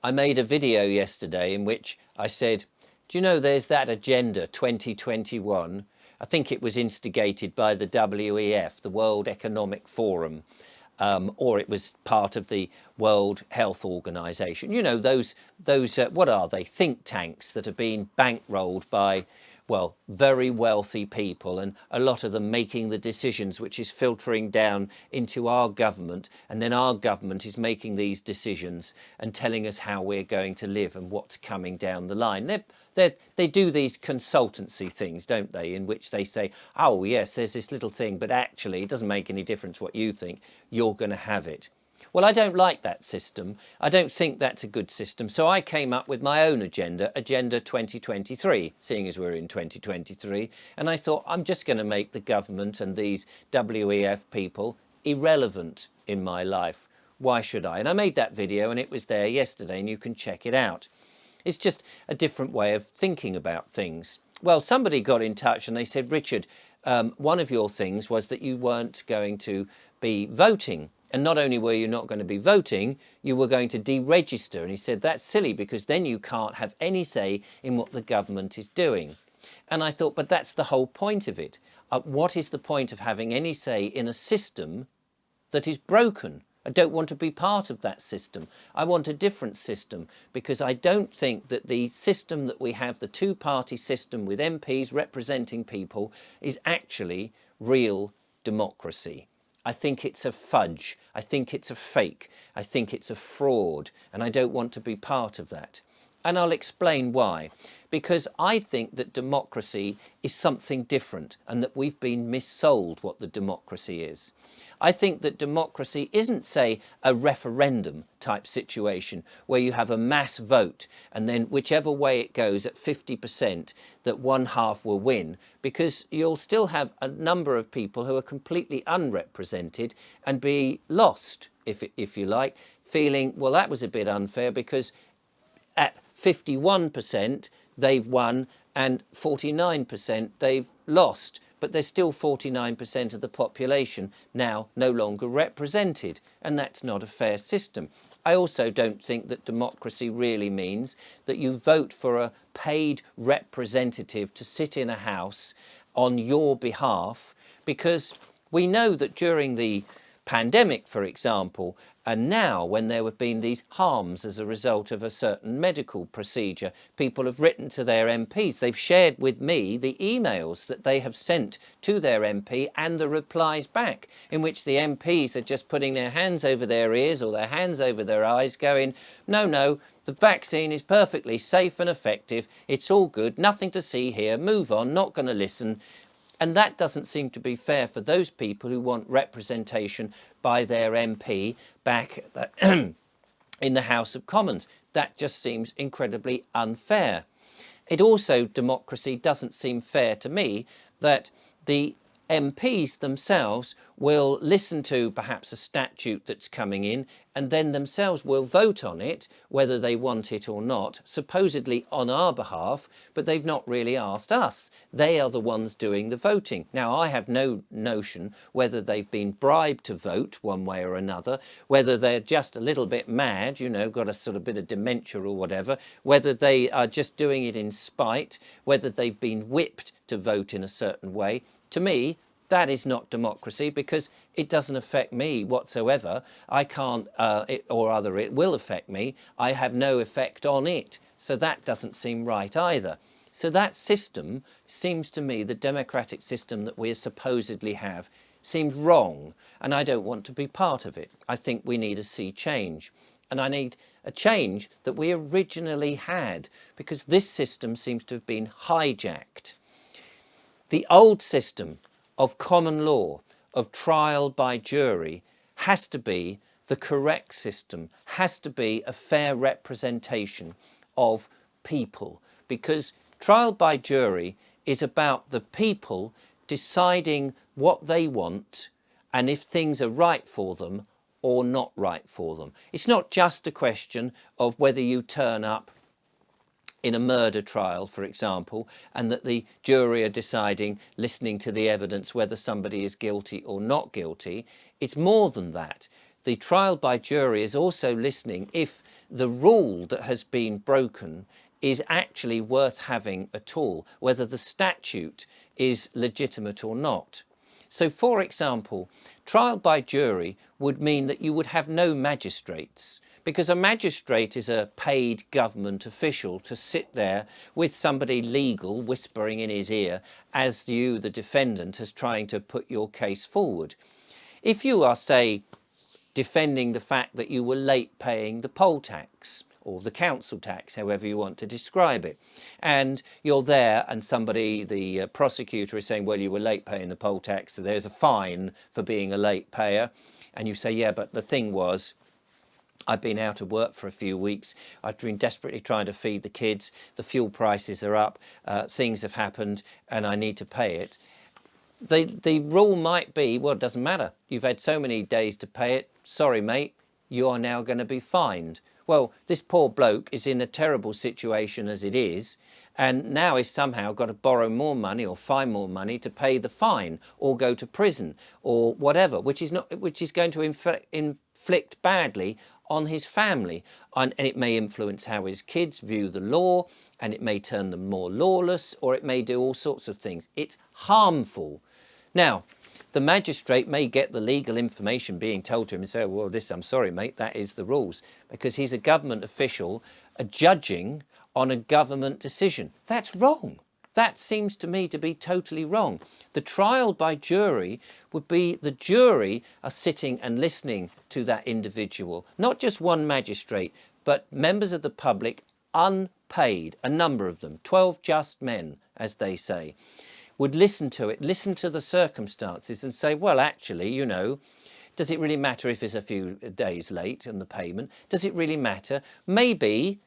I made a video yesterday in which I said, do you know there's that Agenda 2021? I think it was instigated by the WEF, the World Economic Forum, or it was part of the World Health Organization. You know, those what are they? Think tanks that have been bankrolled by, well, very wealthy people, and a lot of them making the decisions which is filtering down into our government, and then our government is making these decisions and telling us how we're going to live and what's coming down the line. They do these consultancy things, don't they, in which they say, oh yes, there's this little thing, but actually it doesn't make any difference what you think, you're going to have it. Well, I don't like that system. I don't think that's a good system. So I came up with my own agenda, Agenda 2023, seeing as we're in 2023. And I thought, I'm just going to make the government and these WEF people irrelevant in my life. Why should I? And I made that video and it was there yesterday and you can check it out. It's just a different way of thinking about things. Well, somebody got in touch and they said, Richard, one of your things was that you weren't going to be voting. And not only were you not going to be voting, you were going to deregister. And he said, that's silly because then you can't have any say in what the government is doing. And I thought, but that's the whole point of it. What is the point of having any say in a system that is broken? I don't want to be part of that system. I want a different system because I don't think that the system that we have, the two-party system with MPs representing people, is actually real democracy. I think it's a fudge. I think it's a fake. I think it's a fraud, and I don't want to be part of that. And I'll explain why. Because I think that democracy is something different and that we've been missold what the democracy is. I think that democracy isn't, say, a referendum type situation where you have a mass vote and then whichever way it goes at 50% that one half will win, because you'll still have a number of people who are completely unrepresented and be lost, if you like, feeling, well, that was a bit unfair because at 51% they've won and 49% they've lost. But there's still 49% of the population now no longer represented, and that's not a fair system. I also don't think that democracy really means that you vote for a paid representative to sit in a house on your behalf, because we know that during the pandemic, for example, and now when there have been these harms as a result of a certain medical procedure, people have written to their MPs. They've shared with me the emails that they have sent to their MP and the replies back, in which the MPs are just putting their hands over their ears or their hands over their eyes going, no, no, the vaccine is perfectly safe and effective. It's all good. Nothing to see here. Move on. Not going to listen. And that doesn't seem to be fair for those people who want representation by their MP back in the House of Commons. That just seems incredibly unfair. It also, democracy doesn't seem fair to me that the MPs themselves will listen to perhaps a statute that's coming in and then themselves will vote on it, whether they want it or not, supposedly on our behalf, but they've not really asked us. They are the ones doing the voting. Now, I have no notion whether they've been bribed to vote one way or another, whether they're just a little bit mad, you know, got a sort of bit of dementia or whatever, whether they are just doing it in spite, whether they've been whipped to vote in a certain way. To me, that is not democracy because it doesn't affect me whatsoever. I can't, it will affect me. I have no effect on it. So that doesn't seem right either. So that system seems to me, the democratic system that we supposedly have, seems wrong. And I don't want to be part of it. I think we need a sea change. And I need a change that we originally had, because this system seems to have been hijacked. The old system of common law, of trial by jury, has to be the correct system, has to be a fair representation of people, because trial by jury is about the people deciding what they want and if things are right for them or not right for them. It's not just a question of whether you turn up in a murder trial, for example, and that the jury are deciding, listening to the evidence, whether somebody is guilty or not guilty. It's more than that. The trial by jury is also listening if the rule that has been broken is actually worth having at all, whether the statute is legitimate or not. So, for example, trial by jury would mean that you would have no magistrates, because a magistrate is a paid government official to sit there with somebody legal whispering in his ear as you, the defendant, is trying to put your case forward. If you are, say, defending the fact that you were late paying the poll tax or the council tax, however you want to describe it, and you're there and somebody, the prosecutor, is saying, well, you were late paying the poll tax, so there's a fine for being a late payer, and you say, yeah, but the thing was, I've been out of work for a few weeks. I've been desperately trying to feed the kids. The fuel prices are up. Things have happened and I need to pay it. The rule might be, well, it doesn't matter. You've had so many days to pay it. Sorry, mate, you are now going to be fined. Well, this poor bloke is in a terrible situation as it is, and now he's somehow got to borrow more money or find more money to pay the fine or go to prison or whatever, which is going to inflict badly on his family, and it may influence how his kids view the law, and it may turn them more lawless, or it may do all sorts of things. It's harmful. Now, the magistrate may get the legal information being told to him and say, well, I'm sorry, mate, that is the rules, because he's a government official judging on a government decision. That's wrong. That seems to me to be totally wrong. The trial by jury would be the jury are sitting and listening to that individual, not just one magistrate, but members of the public, unpaid, a number of them, 12 just men, as they say, would listen to it, listen to the circumstances and say, well, actually, you know, does it really matter if it's a few days late in the payment? Does it really matter? Maybe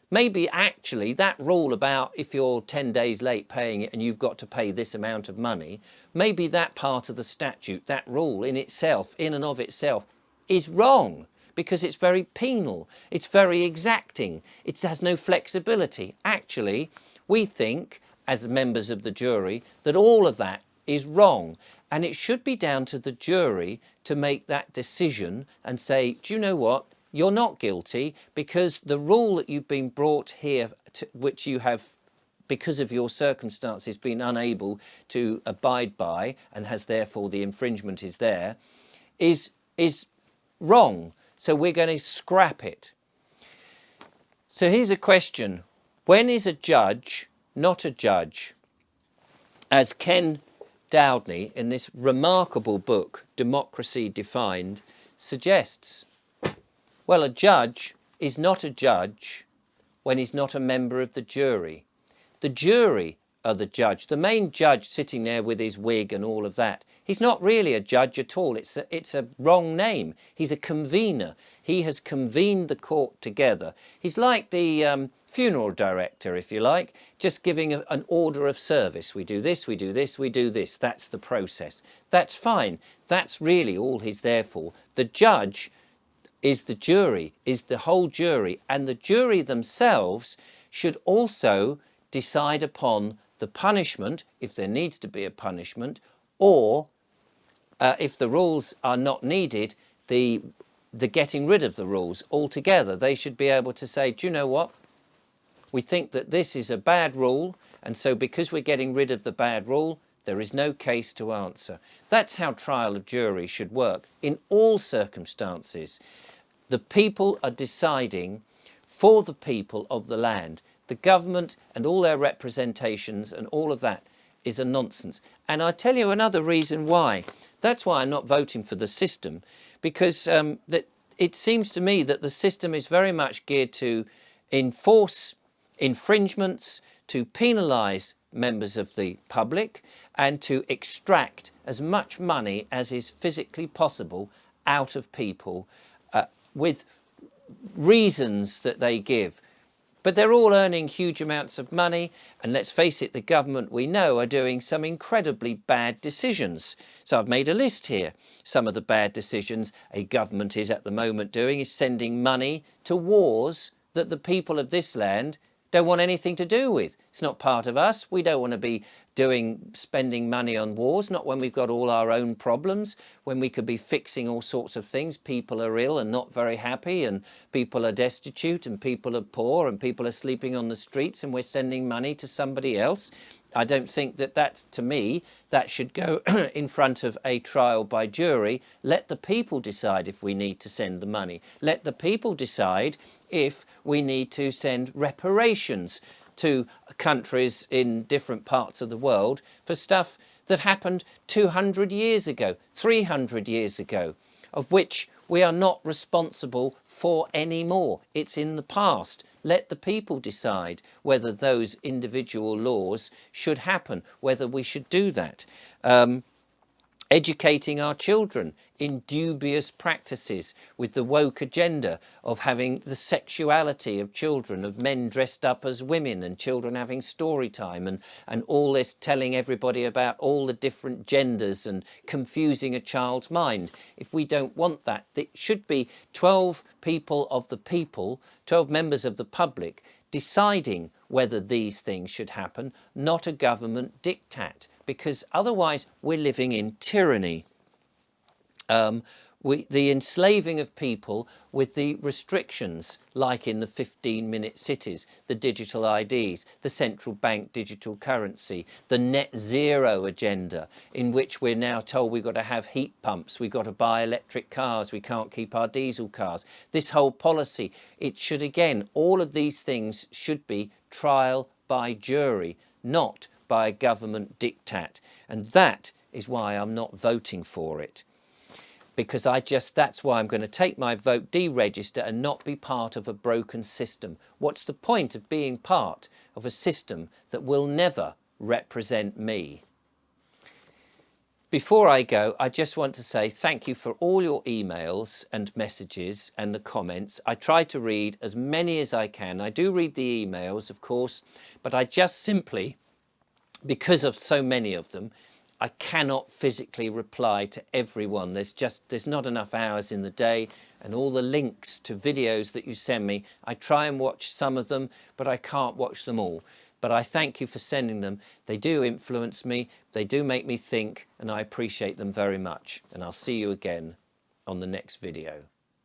actually that rule about if you're 10 days late paying it and you've got to pay this amount of money, maybe that part of the statute, that rule in itself, in and of itself, is wrong, because it's very penal, it's very exacting, it has no flexibility. Actually, we think, as members of the jury, that all of that is wrong. And it should be down to the jury to make that decision and say, do you know what? You're not guilty, because the rule that you've been brought here, which you have, because of your circumstances, been unable to abide by, and has therefore the infringement is there, is wrong. So we're going to scrap it. So here's a question. When is a judge not a judge? As Ken Dowdney, in this remarkable book, Democracy Defined, suggests, well, a judge is not a judge when he's not a member of the jury. The jury are the judge. The main judge sitting there with his wig and all of that, he's not really a judge at all. It's a wrong name. He's a convener. He has convened the court together. He's like the funeral director, if you like, just giving an order of service. We do this, we do this, we do this. That's the process. That's fine. That's really all he's there for. The judge is the jury, is the whole jury, and the jury themselves should also decide upon the punishment, if there needs to be a punishment, or if the rules are not needed, the getting rid of the rules altogether. They should be able to say, do you know what? We think that this is a bad rule, and so because we're getting rid of the bad rule, there is no case to answer. That's how trial of jury should work in all circumstances. The people are deciding for the people of the land. The government and all their representations and all of that is a nonsense. And I tell you another reason why. That's why I'm not voting for the system, because it seems to me that the system is very much geared to enforce infringements, to penalise members of the public, and to extract as much money as is physically possible out of people with reasons that they give. But they're all earning huge amounts of money, and let's face it, the government we know are doing some incredibly bad decisions. So I've made a list here. Some of the bad decisions a government is at the moment doing is sending money to wars that the people of this land don't want anything to do with. It's not part of us. We don't want to be spending money on wars, not when we've got all our own problems, when we could be fixing all sorts of things. People are ill and not very happy, and people are destitute, and people are poor, and people are sleeping on the streets, and we're sending money to somebody else. I don't think that that's, to me, that should go in front of a trial by jury. Let the people decide if we need to send the money. Let the people decide if we need to send reparations to countries in different parts of the world for stuff that happened 200 years ago, 300 years ago, of which we are not responsible for anymore. It's in the past. Let the people decide whether those individual laws should happen, whether we should do that. Educating our children in dubious practices with the woke agenda of having the sexuality of children, of men dressed up as women and children having story time, and all this telling everybody about all the different genders and confusing a child's mind. If we don't want that, it should be 12 people of the people, 12 members of the public deciding whether these things should happen, not a government diktat, because otherwise we're living in tyranny. The enslaving of people with the restrictions, like in the 15-minute cities, the digital IDs, the central bank digital currency, the net zero agenda, in which we're now told we've got to have heat pumps, we've got to buy electric cars, we can't keep our diesel cars. This whole policy, it should, again, all of these things should be trial by jury, not by a government diktat. And that is why I'm not voting for it. Because that's why I'm going to take my vote, deregister, and not be part of a broken system. What's the point of being part of a system that will never represent me? Before I go, I just want to say thank you for all your emails and messages and the comments. I try to read as many as I can. I do read the emails, of course, but I just simply, because of so many of them, I cannot physically reply to everyone. There's not enough hours in the day, and all the links to videos that you send me, I try and watch some of them, but I can't watch them all. But I thank you for sending them. They do influence me, they do make me think, and I appreciate them very much. And I'll see you again on the next video.